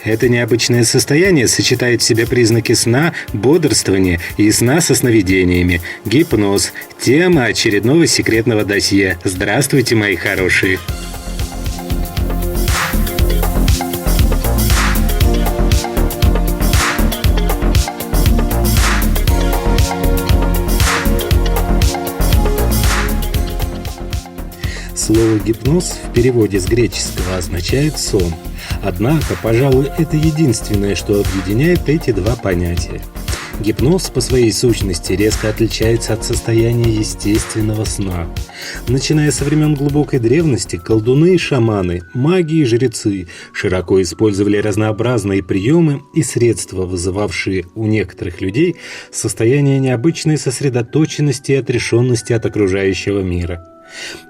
Это необычное состояние сочетает в себе признаки сна, бодрствования и сна со сновидениями. Гипноз – тема очередного секретного досье. Здравствуйте, мои хорошие! Слово «гипноз» в переводе с греческого означает «сон». Однако, пожалуй, это единственное, что объединяет эти два понятия. Гипноз по своей сущности резко отличается от состояния естественного сна. Начиная со времен глубокой древности, колдуны и шаманы, маги и жрецы широко использовали разнообразные приемы и средства, вызывавшие у некоторых людей состояние необычной сосредоточенности и отрешенности от окружающего мира.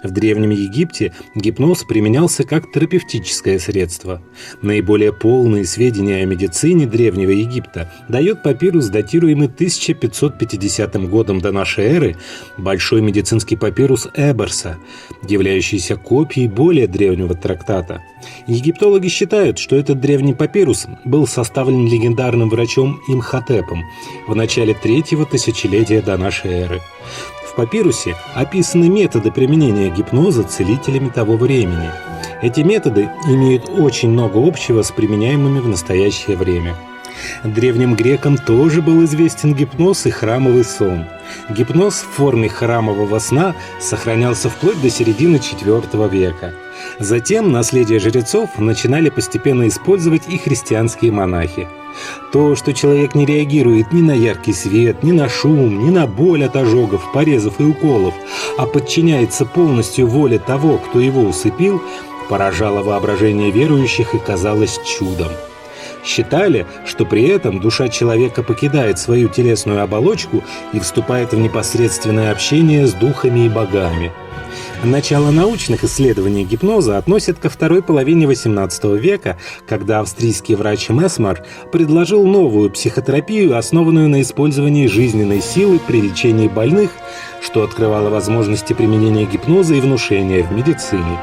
В Древнем Египте гипноз применялся как терапевтическое средство. Наиболее полные сведения о медицине Древнего Египта дает папирус, датируемый 1550 годом до нашей эры, большой медицинский папирус Эберса, являющийся копией более древнего трактата. Египтологи считают, что этот древний папирус был составлен легендарным врачом Имхотепом в начале 3-го тысячелетия до нашей эры. В папирусе описаны методы применения гипноза целителями того времени. Эти методы имеют очень много общего с применяемыми в настоящее время. Древним грекам тоже был известен гипноз и храмовый сон. Гипноз в форме храмового сна сохранялся вплоть до середины IV века. Затем наследие жрецов начинали постепенно использовать и христианские монахи. То, что человек не реагирует ни на яркий свет, ни на шум, ни на боль от ожогов, порезов и уколов, а подчиняется полностью воле того, кто его усыпил, поражало воображение верующих и казалось чудом. Считали, что при этом душа человека покидает свою телесную оболочку и вступает в непосредственное общение с духами и богами. Начало научных исследований гипноза относят ко второй половине XVIII века, когда австрийский врач Месмер предложил новую психотерапию, основанную на использовании жизненной силы при лечении больных, что открывало возможности применения гипноза и внушения в медицине.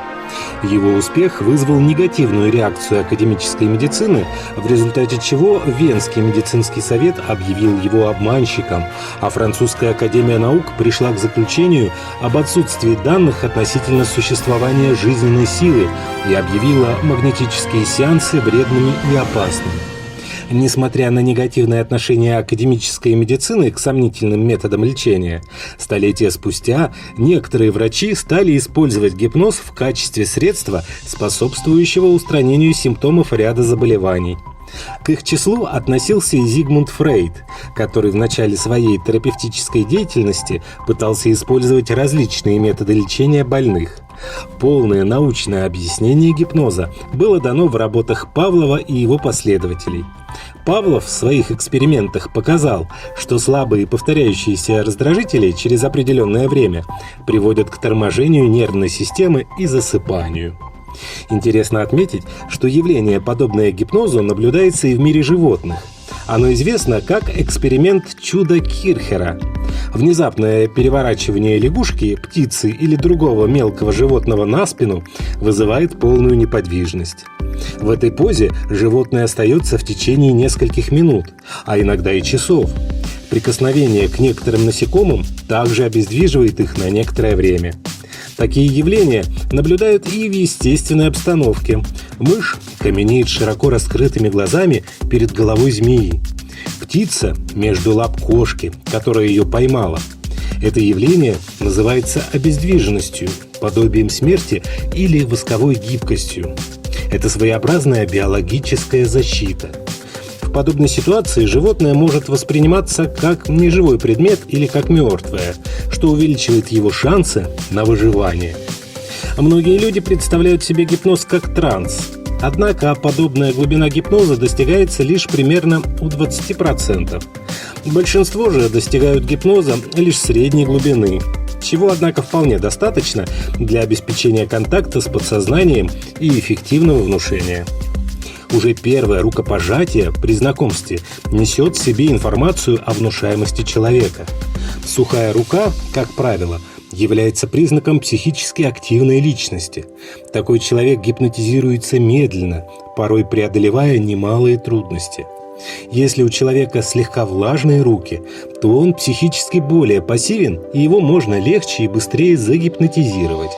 Его успех вызвал негативную реакцию академической медицины, в результате чего Венский медицинский совет объявил его обманщиком, а Французская академия наук пришла к заключению об отсутствии данных относительно существования жизненной силы и объявила магнетические сеансы вредными и опасными. Несмотря на негативное отношение академической медицины к сомнительным методам лечения, столетия спустя некоторые врачи стали использовать гипноз в качестве средства, способствующего устранению симптомов ряда заболеваний. К их числу относился и Зигмунд Фрейд, который в начале своей терапевтической деятельности пытался использовать различные методы лечения больных. Полное научное объяснение гипноза было дано в работах Павлова и его последователей. Павлов в своих экспериментах показал, что слабые повторяющиеся раздражители через определенное время приводят к торможению нервной системы и засыпанию. Интересно отметить, что явление, подобное гипнозу, наблюдается и в мире животных. Оно известно как эксперимент чуда Кирхера. Внезапное переворачивание лягушки, птицы или другого мелкого животного на спину вызывает полную неподвижность. В этой позе животное остается в течение нескольких минут, а иногда и часов. Прикосновение к некоторым насекомым также обездвиживает их на некоторое время. Такие явления наблюдают и в естественной обстановке. Мышь каменеет широко раскрытыми глазами перед головой змеи. Птица между лап кошки, которая ее поймала. Это явление называется обездвиженностью, подобием смерти или восковой гибкостью. Это своеобразная биологическая защита. В подобной ситуации животное может восприниматься как неживой предмет или как мертвое, что увеличивает его шансы на выживание. Многие люди представляют себе гипноз как транс. Однако подобная глубина гипноза достигается лишь примерно у 20%. Большинство же достигают гипноза лишь средней глубины, чего, однако, вполне достаточно для обеспечения контакта с подсознанием и эффективного внушения. Уже первое рукопожатие при знакомстве несет в себе информацию о внушаемости человека. Сухая рука, как правило, является признаком психически активной личности. Такой человек гипнотизируется медленно, порой преодолевая немалые трудности. Если у человека слегка влажные руки, то он психически более пассивен, и его можно легче и быстрее загипнотизировать.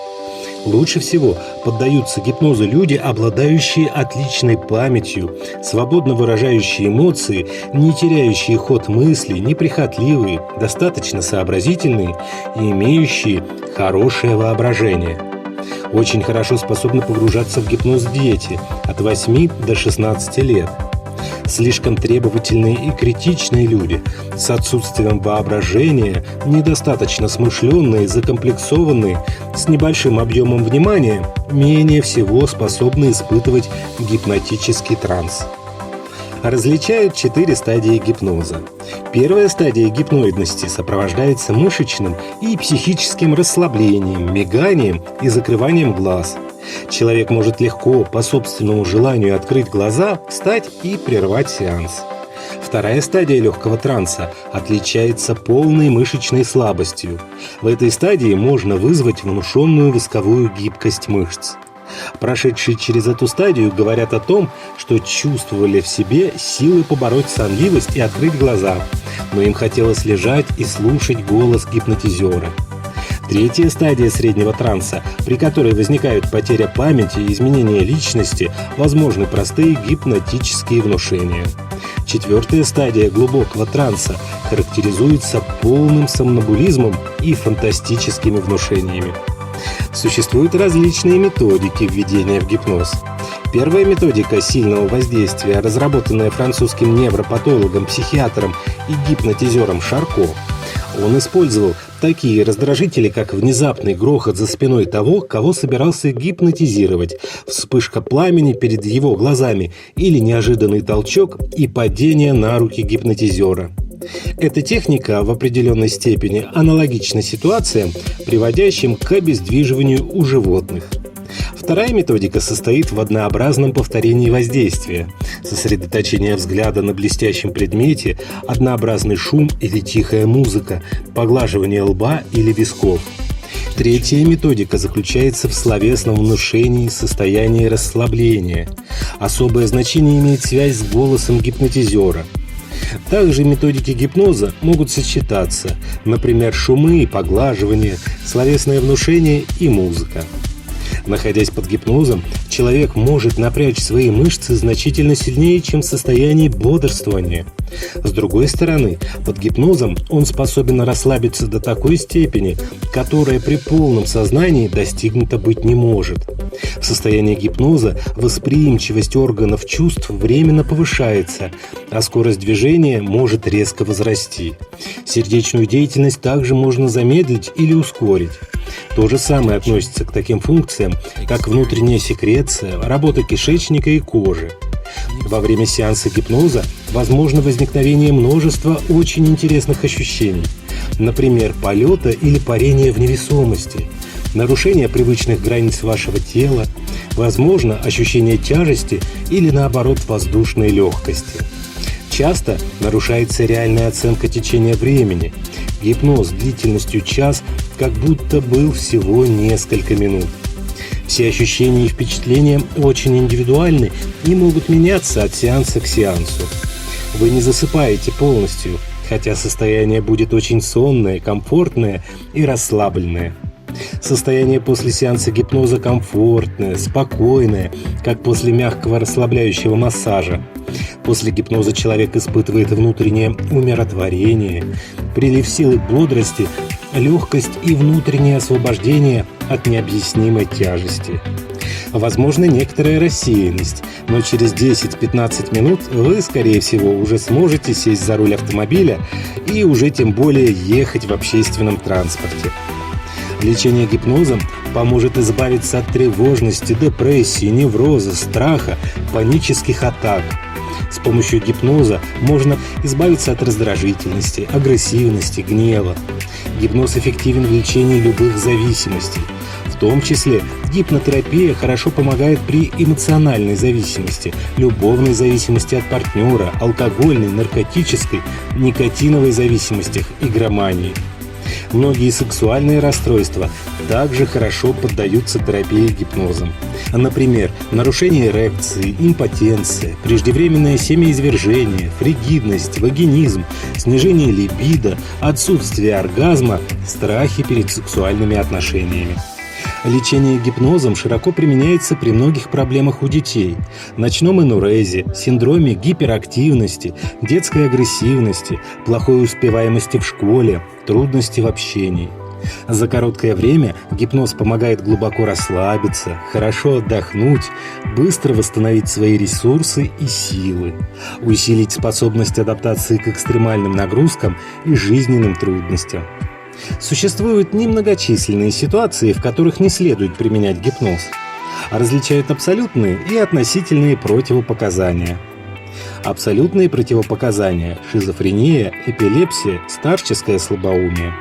Лучше всего поддаются гипнозу люди, обладающие отличной памятью, свободно выражающие эмоции, не теряющие ход мыслей, неприхотливые, достаточно сообразительные и имеющие хорошее воображение. Очень хорошо способны погружаться в гипноз дети от 8 до 16 лет. Слишком требовательные и критичные люди с отсутствием воображения, недостаточно смышленные, закомплексованные, с небольшим объемом внимания, менее всего способны испытывать гипнотический транс. Различают 4 стадии гипноза. Первая стадия гипноидности сопровождается мышечным и психическим расслаблением, миганием и закрыванием глаз. Человек может легко, по собственному желанию, открыть глаза, встать и прервать сеанс. Вторая стадия легкого транса отличается полной мышечной слабостью. В этой стадии можно вызвать внушенную восковую гибкость мышц. Прошедшие через эту стадию говорят о том, что чувствовали в себе силы побороть сонливость и открыть глаза, но им хотелось лежать и слушать голос гипнотизера. Третья стадия среднего транса, при которой возникают потеря памяти и изменение личности, возможны простые гипнотические внушения. Четвертая стадия глубокого транса характеризуется полным сомнамбулизмом и фантастическими внушениями. Существуют различные методики введения в гипноз. Первая методика сильного воздействия, разработанная французским невропатологом, психиатром и гипнотизером Шарко. Он использовал такие раздражители, как внезапный грохот за спиной того, кого собирался гипнотизировать, вспышка пламени перед его глазами или неожиданный толчок и падение на руки гипнотизера. Эта техника в определенной степени аналогична ситуациям, приводящим к обездвиживанию у животных. Вторая методика состоит в однообразном повторении воздействия, сосредоточение взгляда на блестящем предмете, однообразный шум или тихая музыка, поглаживание лба или висков. Третья методика заключается в словесном внушении состояния расслабления. Особое значение имеет связь с голосом гипнотизера. Также методики гипноза могут сочетаться, например, шумы и поглаживание, словесное внушение и музыка. Находясь под гипнозом, человек может напрячь свои мышцы значительно сильнее, чем в состоянии бодрствования. С другой стороны, под гипнозом он способен расслабиться до такой степени, которая при полном сознании достигнута быть не может. В состоянии гипноза восприимчивость органов чувств временно повышается, а скорость движения может резко возрасти. Сердечную деятельность также можно замедлить или ускорить. То же самое относится к таким функциям, как внутренняя секреция, работа кишечника и кожи. Во время сеанса гипноза возможно возникновение множества очень интересных ощущений, например, полета или парения в невесомости, нарушение привычных границ вашего тела, возможно, ощущение тяжести или, наоборот, воздушной легкости. Часто нарушается реальная оценка течения времени. Гипноз длительностью час как будто был всего несколько минут. Все ощущения и впечатления очень индивидуальны и могут меняться от сеанса к сеансу. Вы не засыпаете полностью, хотя состояние будет очень сонное, комфортное и расслабленное. Состояние после сеанса гипноза комфортное, спокойное, как после мягкого расслабляющего массажа. После гипноза человек испытывает внутреннее умиротворение, прилив силы бодрости, легкость и внутреннее освобождение от необъяснимой тяжести. Возможно, некоторая рассеянность, но через 10-15 минут вы, скорее всего, уже сможете сесть за руль автомобиля и уже тем более ехать в общественном транспорте. Лечение гипнозом поможет избавиться от тревожности, депрессии, невроза, страха, панических атак. С помощью гипноза можно избавиться от раздражительности, агрессивности, гнева. Гипноз эффективен в лечении любых зависимостей. В том числе гипнотерапия хорошо помогает при эмоциональной зависимости, любовной зависимости от партнера, алкогольной, наркотической, никотиновой зависимостях, игромании. Многие сексуальные расстройства также хорошо поддаются терапии гипнозом. Например, нарушение эрекции, импотенция, преждевременное семяизвержение, фригидность, вагинизм, снижение либидо, отсутствие оргазма, страхи перед сексуальными отношениями. Лечение гипнозом широко применяется при многих проблемах у детей: ночном энурезе, синдроме гиперактивности, детской агрессивности, плохой успеваемости в школе, трудности в общении. За короткое время гипноз помогает глубоко расслабиться, хорошо отдохнуть, быстро восстановить свои ресурсы и силы, усилить способность адаптации к экстремальным нагрузкам и жизненным трудностям. Существуют немногочисленные ситуации, в которых не следует применять гипноз, а различают абсолютные и относительные противопоказания. Абсолютные противопоказания – шизофрения, эпилепсия, старческое слабоумие.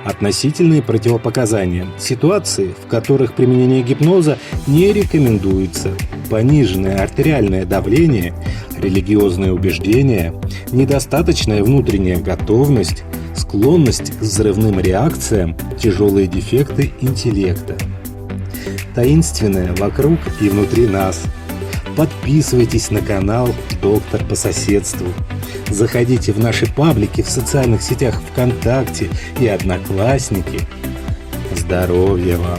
Относительные противопоказания – ситуации, в которых применение гипноза не рекомендуется: пониженное артериальное давление, религиозные убеждения, недостаточная внутренняя готовность, склонность к взрывным реакциям, тяжелые дефекты интеллекта. Таинственное вокруг и внутри нас. Подписывайтесь на канал «Доктор по соседству». Заходите в наши паблики в социальных сетях ВКонтакте и Одноклассники. Здоровья вам!